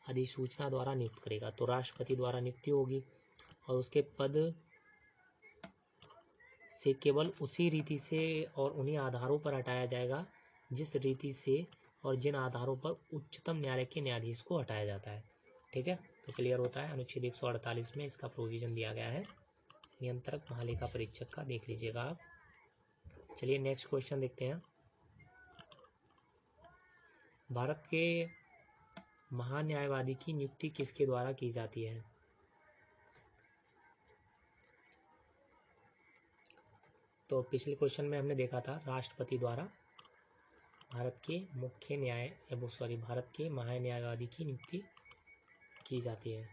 अधिसूचना द्वारा नियुक्त करेगा। तो राष्ट्रपति द्वारा नियुक्ति होगी और उसके पद से केवल उसी रीति से और उन्हीं आधारों पर हटाया जाएगा जिस रीति से और जिन आधारों पर उच्चतम न्यायालय के न्यायाधीश को हटाया जाता है। ठीक है, तो क्लियर होता है। अनुच्छेद 148 में इसका प्रोविजन दिया गया है नियंत्रक महालेखा परीक्षक का, देख लीजिएगा आप। चलिए नेक्स्ट क्वेश्चन देखते हैं। भारत के महान्यायवादी की नियुक्ति किसके द्वारा की जाती है? तो पिछले क्वेश्चन में हमने देखा था राष्ट्रपति द्वारा भारत के भारत के महान्यायवादी की नियुक्ति की जाती है।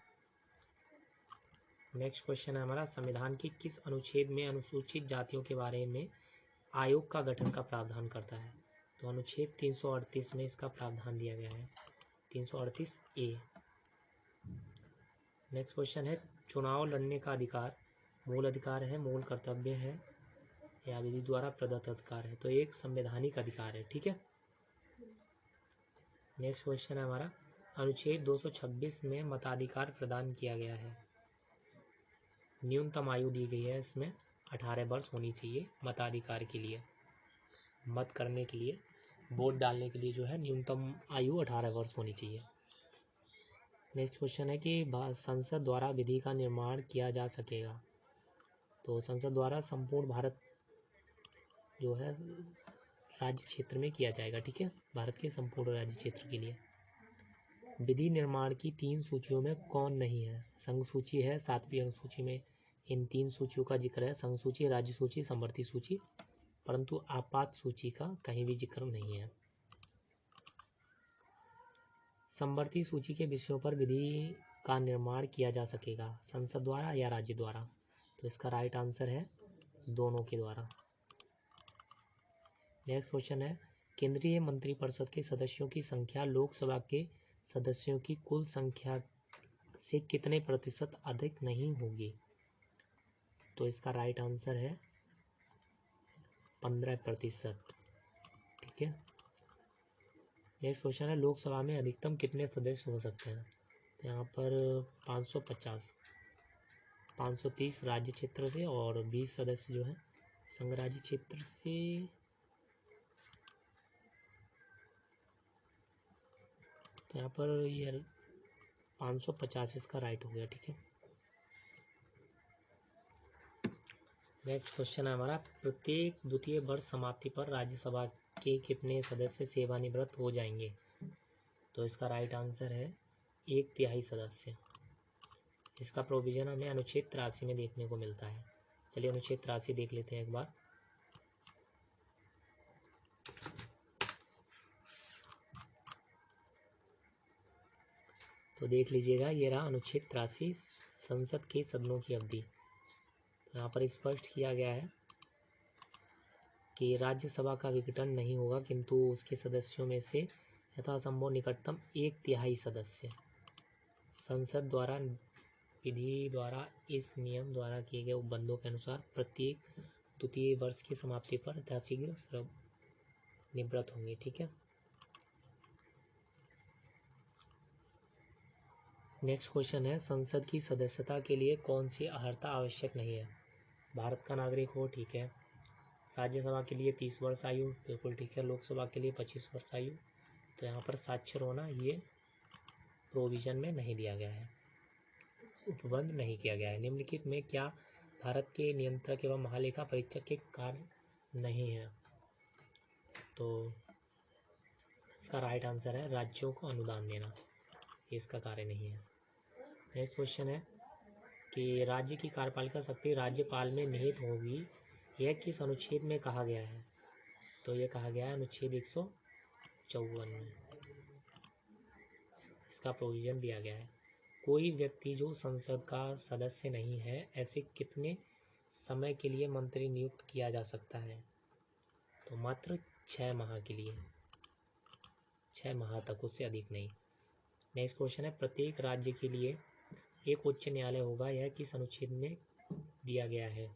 नेक्स्ट क्वेश्चन है हमारा, संविधान के किस अनुच्छेद में अनुसूचित जातियों के बारे में आयोग का गठन का प्रावधान करता है? तो अनुच्छेद 338 में इसका प्रावधान दिया गया है, 338A। नेक्स्ट क्वेश्चन है, चुनाव लड़ने का अधिकार मूल अधिकार है, मूल कर्तव्य है, या विधि द्वारा प्रदत्त अधिकार है? तो एक संवैधानिक अधिकार है, ठीक है। नेक्स्ट क्वेश्चन है हमारा, अनुच्छेद 226 में मताधिकार प्रदान किया गया है। न्यूनतम आयु दी गई है इसमें 18 वर्ष होनी चाहिए मताधिकार के लिए, मत करने के लिए, वोट डालने के लिए जो है न्यूनतम आयु 18 वर्ष होनी चाहिए। नेक्स्ट क्वेश्चन है कि संसद द्वारा विधि का निर्माण किया जा सकेगा? तो संसद द्वारा संपूर्ण भारत जो है राज्य क्षेत्र में किया जाएगा, ठीक है, भारत के संपूर्ण राज्य क्षेत्र के लिए। विधि निर्माण की 3 सूचियों में कौन नहीं है? संघ सूची है 7वीं अनुसूची में, इन 3 सूचियों का जिक्र है, संघ सूची, राज्य सूची, समवर्ती सूची, परंतु आपात सूची का कहीं भी जिक्र नहीं है। समवर्ती सूची के विषयों पर विधि का निर्माण किया जा सकेगा संसद द्वारा या राज्य द्वारा? तो इसका राइट आंसर है दोनों के द्वारा। नेक्स्ट क्वेश्चन है, केंद्रीय मंत्रिपरिषद के सदस्यों की संख्या लोकसभा के सदस्यों की कुल संख्या से कितने प्रतिशत अधिक नहीं होगी? तो इसका राइट आंसर है 15%, ठीक है। नेक्स्ट क्वेश्चन है, लोकसभा में अधिकतम कितने सदस्य हो सकते हैं? तो यहाँ पर 550, 530 राज्य क्षेत्र से और 20 सदस्य जो है संघ राज्य क्षेत्र से। तो यहाँ पर ये 550 इसका राइट हो गया, ठीक है। नेक्स्ट क्वेश्चन है हमारा, प्रत्येक द्वितीय वर्ष समाप्ति पर राज्यसभा के कितने सदस्य सेवानिवृत्त हो जाएंगे? तो इसका राइट आंसर है 1/3 सदस्य। इसका प्रोविजन हमें अनुच्छेद 83 में देखने को मिलता है। चलिए अनुच्छेद 83 देख लेते हैं एक बार। तो देख लीजिएगा, ये रहा अनुच्छेद 83, संसद के सदनों की अवधि। तो यहाँ पर स्पष्ट किया गया है कि राज्यसभा का विघटन नहीं होगा, किंतु उसके सदस्यों में से यथासंभव निकटतम 1/3 सदस्य संसद द्वारा विधि द्वारा इस नियम द्वारा किए गए उपबंधों के अनुसार प्रत्येक द्वितीय वर्ष की समाप्ति पर यथाशीघ्र निवृत्त होंगे, ठीक है। नेक्स्ट क्वेश्चन है, संसद की सदस्यता के लिए कौन सी अर्हता आवश्यक नहीं है? भारत का नागरिक हो, ठीक है। राज्यसभा के लिए 30 वर्ष आयु, बिल्कुल ठीक है। लोकसभा के लिए 25 वर्ष आयु। तो यहाँ पर साक्षर होना ये प्रोविजन में नहीं दिया गया है, उपबंध नहीं किया गया है। निम्नलिखित में क्या भारत के नियंत्रक एवं महालेखा परीक्षक के कार्य नहीं है? तो इसका राइट आंसर है राज्यों को अनुदान देना, ये इसका कार्य नहीं है। नेक्स्ट क्वेश्चन है कि राज्य की कार्यपालिका शक्ति राज्यपाल में निहित होगी, यह किस अनुच्छेद में कहा गया है? तो यह कहा गया है अनुच्छेद 154 में, इसका प्रोविजन दिया गया है। कोई व्यक्ति जो संसद का सदस्य नहीं है, ऐसे कितने समय के लिए मंत्री नियुक्त किया जा सकता है? तो मात्र 6 माह के लिए, 6 माह तक, उससे अधिक नहीं। नेक्स्ट क्वेश्चन है, प्रत्येक राज्य के लिए एक उच्च न्यायालय होगा, यह किस अनुच्छेद में दिया गया है?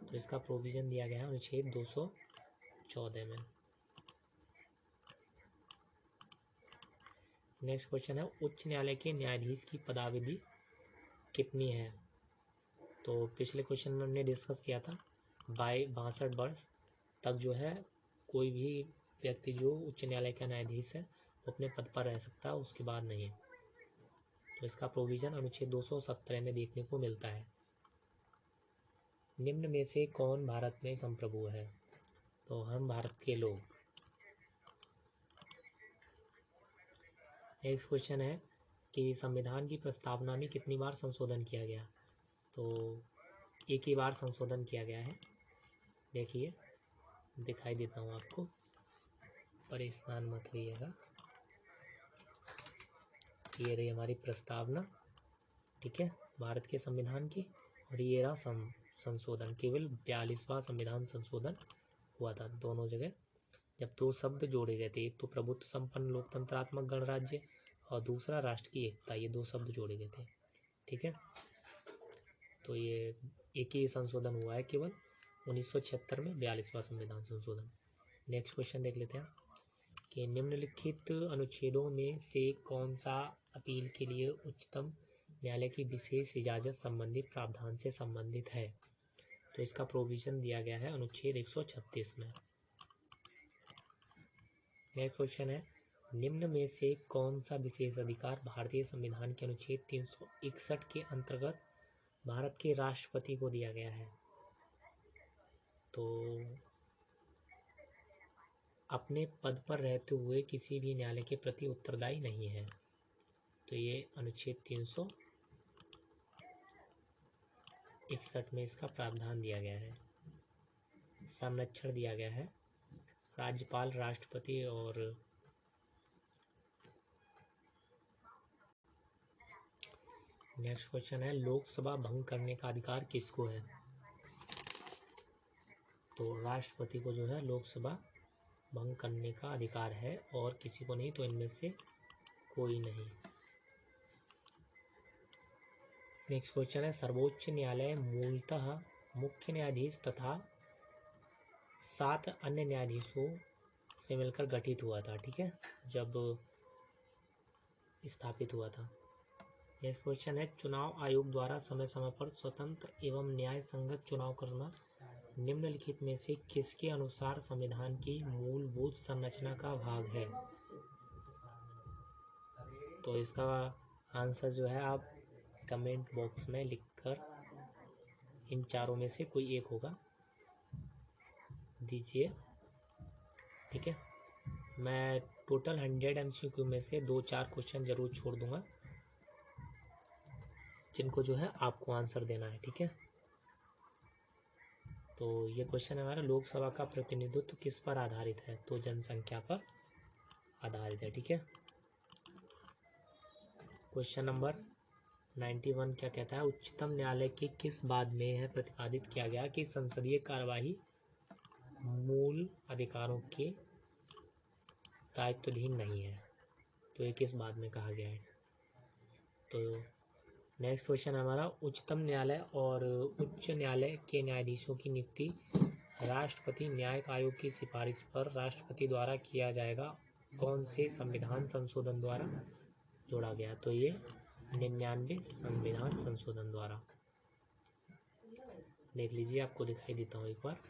तो इसका प्रोविजन दिया गया है अनुच्छेद 214 में। नेक्स्ट क्वेश्चन है, उच्च न्यायालय के न्यायाधीश की पदावधि कितनी है? तो पिछले क्वेश्चन में हमने डिस्कस किया था 62 वर्ष तक जो है कोई भी व्यक्ति जो उच्च न्यायालय का न्यायाधीश है वो अपने पद पर रह सकता है, उसके बाद नहीं। तो इसका प्रोविजन अनुच्छेद 217 में देखने को मिलता है। निम्न में से कौन भारत में संप्रभु है? तो हम भारत के लोग। नेक्स्ट क्वेश्चन है कि संविधान की प्रस्तावना में कितनी बार संशोधन किया गया? तो एक ही बार संशोधन किया गया है। देखिए दिखाई देता हूँ आपको, परेशान मत होइएगा। ये रही हमारी प्रस्तावना, ठीक है। भारत के संविधान की, और ये रहा संशोधन। केवल 42वां संविधान संशोधन हुआ था दोनों जगह, जब दो शब्द जोड़े गए थे, एक तो प्रभुत्व संपन्न लोकतंत्रात्मक गणराज्य और दूसरा राष्ट्र की एकता, ये दो शब्द जोड़े गए थे। ठीक है, तो ये एक ही संशोधन हुआ है केवल 1976 में, 42वां संविधान संशोधन। नेक्स्ट क्वेश्चन देख लेते हैं कि निम्नलिखित अनुच्छेदों में से कौन सा अपील के लिए उच्चतम न्यायालय की विशेष इजाजत संबंधी प्रावधान से संबंधित है। तो इसका प्रोविजन दिया गया है अनुच्छेद 136 में। नेक्स्ट क्वेश्चन है, निम्न में से कौन सा विशेष अधिकार भारतीय संविधान के अनुच्छेद 361 के अंतर्गत भारत के राष्ट्रपति को दिया गया है। तो अपने पद पर रहते हुए किसी भी न्यायालय के प्रति उत्तरदायी नहीं है। तो ये अनुच्छेद 361 में इसका प्रावधान दिया गया है। संरक्षण दिया गया है राज्यपाल, राष्ट्रपति और नेक्स्ट क्वेश्चन है, लोकसभा भंग करने का अधिकार किसको है। तो राष्ट्रपति को जो है लोकसभा भंग करने का अधिकार है और किसी को नहीं, तो इनमें से कोई नहीं। नेक्स्ट क्वेश्चन है, सर्वोच्च न्यायालय मूलतः मुख्य न्यायाधीश तथा 7 अन्य न्यायाधीशों से मिलकर गठित हुआ था। ठीक है, जब स्थापित हुआ था। नेक्स्ट क्वेश्चन है, चुनाव आयोग द्वारा समय समय पर स्वतंत्र एवं न्याय संगत चुनाव करना निम्नलिखित में से किसके अनुसार संविधान की मूलभूत संरचना का भाग है। तो इसका आंसर जो है आप कमेंट बॉक्स में लिखकर इन चारों में से कोई एक होगा दीजिए। ठीक है, मैं टोटल 100 MCQ में से 2-4 क्वेश्चन जरूर छोड़ दूंगा जिनको जो है आपको आंसर देना है। ठीक है, तो ये क्वेश्चन हमारा, लोकसभा का प्रतिनिधित्व किस पर आधारित है। तो जनसंख्या पर आधारित है। ठीक है, क्वेश्चन नंबर 91 क्या कहता है, उच्चतम न्यायालय के किस बाद में यह प्रतिपादित किया गया कि संसदीय कार्यवाही मूल अधिकारों के दायित्वाधीन नहीं है। तो ये किस बाद में कहा गया है। तो नेक्स्ट क्वेश्चन हमारा, उच्चतम न्यायालय और उच्च न्यायालय के न्यायाधीशों की नियुक्ति राष्ट्रपति न्यायिक आयोग की सिफारिश पर राष्ट्रपति द्वारा किया जाएगा, कौन से संविधान संशोधन द्वारा जोड़ा गया। तो ये 99 संविधान संशोधन द्वारा। देख लीजिए, आपको दिखाई देता हूँ एक बार,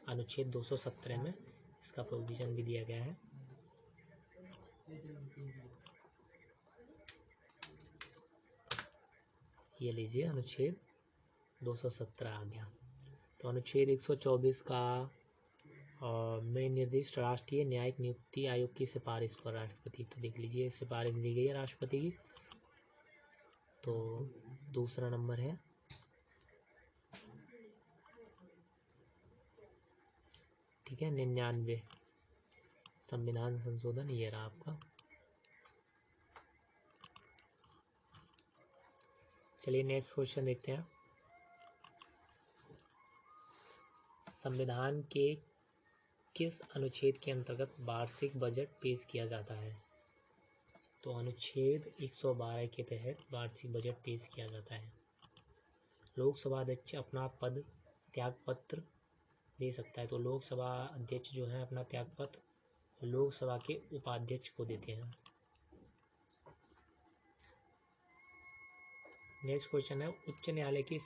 अनुच्छेद 217 में इसका प्रोविजन भी दिया गया है। ये लीजिए, अनुच्छेद 217 आ गया। तो अनुच्छेद 124 का में निर्दिष्ट राष्ट्रीय न्यायिक नियुक्ति आयोग की सिफारिश पर राष्ट्रपति। तो देख लीजिए, सिफारिश दी गई है राष्ट्रपति की। तो दूसरा नंबर है ठीक है 99 संविधान संशोधन, ये रहा आपका। चलिए नेक्स्ट क्वेश्चन देखते हैं, संविधान के किस अनुच्छेद के अंतर्गत वार्षिक बजट पेश किया जाता है। तो अनुच्छेद 112 के तहत वार्षिक बजट पेश किया जाता है। लोकसभा अध्यक्ष अपना पद त्यागपत्र दे सकता है। तो लोकसभा अध्यक्ष जो है अपना त्यागपत्र लोकसभा के उपाध्यक्ष को देते हैं। नेक्स्ट क्वेश्चन है, उच्च न्यायालय ने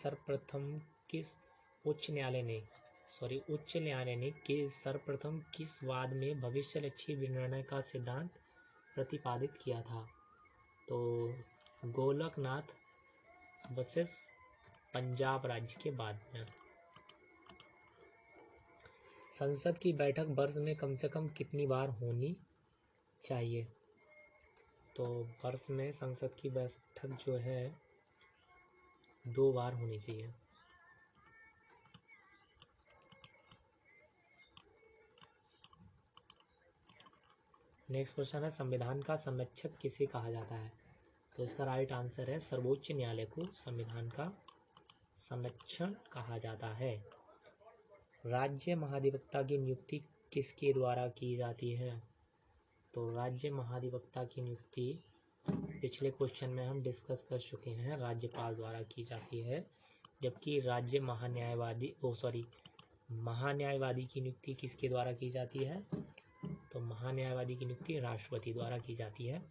सर्वप्रथम किस वाद में भविष्य लक्ष्य विनिर्णय का सिद्धांत प्रतिपादित किया था। तो गोलकनाथ वर्सेस पंजाब राज्य के बाद में। संसद की बैठक वर्ष में कम से कम कितनी बार होनी चाहिए। तो वर्ष में संसद की बैठक जो है 2 बार होनी चाहिए। नेक्स्ट क्वेश्चन है, संविधान का संरक्षक किसे कहा जाता है। तो इसका राइट आंसर है सर्वोच्च न्यायालय को संविधान का संरक्षण कहा जाता है। राज्य महाधिवक्ता की नियुक्ति किसके द्वारा की जाती है? तो राज्य महाधिवक्ता की नियुक्ति पिछले क्वेश्चन में हम डिस्कस कर चुके हैं, राज्यपाल द्वारा की जाती है। जबकि राज्य महान्यायवादी की नियुक्ति किसके द्वारा की जाती है? तो महान्यायवादी की नियुक्ति राष्ट्रपति द्वारा की जाती है।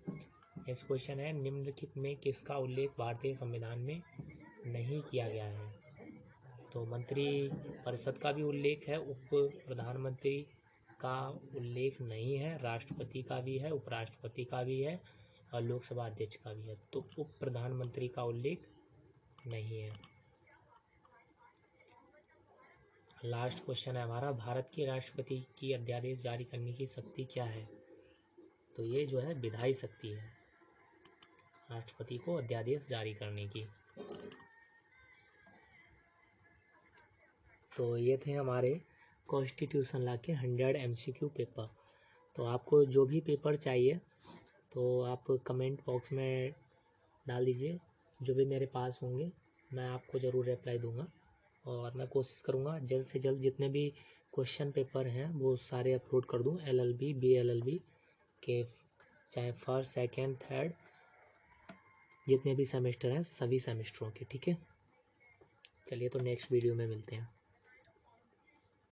नेक्स्ट क्वेश्चन है, निम्नलिखित में किसका उल्लेख भारतीय संविधान में नहीं किया गया है? तो मंत्री परिषद का भी उल्लेख है, उप प्रधानमंत्री का उल्लेख नहीं है, राष्ट्रपति का भी है, उपराष्ट्रपति का भी है और लोकसभा अध्यक्ष का भी है। तो उप प्रधानमंत्री का उल्लेख नहीं है। लास्ट क्वेश्चन है हमारा, भारत के राष्ट्रपति की अध्यादेश जारी करने की शक्ति क्या है? तो ये जो है विधायी शक्ति है, राष्ट्रपति को अध्यादेश जारी करने की। तो ये थे हमारे कॉन्स्टिट्यूशन लॉ के 100 MCQ पेपर। तो आपको जो भी पेपर चाहिए तो आप कमेंट बॉक्स में डाल दीजिए, जो भी मेरे पास होंगे मैं आपको ज़रूर रिप्लाई दूंगा। और मैं कोशिश करूंगा जल्द से जल्द जितने भी क्वेश्चन पेपर हैं वो सारे अपलोड कर दूं, LLB BLLB के, चाहे फर्स्ट सेकेंड थर्ड जितने भी सेमेस्टर हैं सभी सेमेस्टरों के। ठीक है, चलिए तो नेक्स्ट वीडियो में मिलते हैं।